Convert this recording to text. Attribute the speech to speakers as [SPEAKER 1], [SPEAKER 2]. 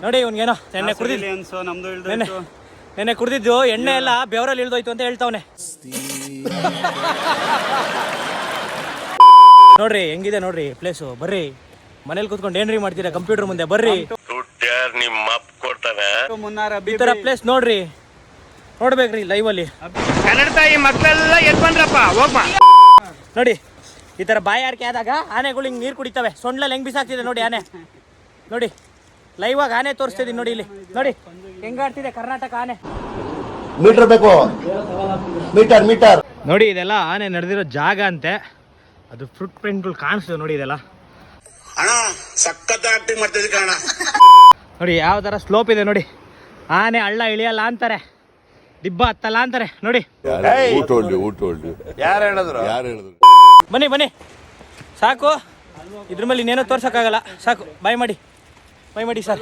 [SPEAKER 1] ನೋಡಿ ಇವ್ನಿಗೇನೋ ನೆನ್ನೆ ಕುಡಿದಿದ್ದು ಎಣ್ಣೆ ಎಲ್ಲ ಬೆವರಲ್ಲಿ ಇಳ್ದೋಯ್ತು ಅಂತ ಹೇಳ್ತಾವನೆ. ನೋಡ್ರಿ ಹೆಂಗಿದೆ ನೋಡ್ರಿ ಪ್ಲೇಸು. ಬರ್ರಿ ಮನೇಲಿ ಕೂತ್ಕೊಂಡು ಏನ್ರಿ ಮಾಡ್ತೀರಾ ಕಂಪ್ಯೂಟರ್ ಮುಂದೆ ಬರ್ರಿ. ಈ ತರ ಪ್ಲೇಸ್ ನೋಡ್ರಿ, ನೋಡ್ಬೇಕ್ರಿ ಲೈವ್ ಅಲ್ಲಿ. ಕನ್ನಡ ತಾಯಿ ಮಕ್ಕಳೆಲ್ಲ ಎದ್ ಬಂದ್ರಪ್ಪ ಹೋಗ್ಬಾ. ನೋಡಿ ಈ ತರ ಬಾಯಾರಿಕೆ ಆದಾಗ ಆನೆಗಳು ಹಿಂಗ್ ನೀರು ಕುಡಿತವೆ. ಸೊಂಡ್ಲಲ್ಲಿ ಹೆಂಗ್ ಬಿಸಾಕ್ತಿದೆ ನೋಡಿ ಆನೆ. ನೋಡಿ ಲೈವ್ ಆಗಿ ಆನೆ ತೋರಿಸ್ತಿದೀನಿ ನೋಡಿ. ಇಲ್ಲಿ ನೋಡಿ ಹೆಂಗಾಡ್ತಿದೆ ಕರ್ನಾಟಕ ಆನೆ.
[SPEAKER 2] ಮೀಟರ್ ಬೇಕು, ಮೀಟರ್
[SPEAKER 1] ನೋಡಿ ಇದೆಲ್ಲ ಆನೆ ನಡೆದಿರೋ ಜಾಗ ಅಂತೆ. ಅದು ಫುಟ್ ಪ್ರಿಂಟ್ಗಳು ಕಾಣಿಸ್ತದೆ ನೋಡಿ. ಇದೆಲ್ಲ ನೋಡಿ ಯಾವ ತರ ಸ್ಲೋಪ್ ಇದೆ ನೋಡಿ. ಆನೆ ಹಳ್ಳ ಇಳಿಯಲ್ಲ ಅಂತಾರೆ, ದಿಬ್ಬ ಹತ್ತಲ್ಲ ಅಂತಾರೆ ನೋಡಿ. ಬನ್ನಿ ಬನ್ನಿ ಸಾಕು, ಇದ್ರ ಮೇಲೆ ಇನ್ನೇನೋ ತೋರ್ಸಕ್ಕಾಗಲ್ಲ. ಸಾಕು ಬಾಯ್ ಮಾಡಿ ಸರ್.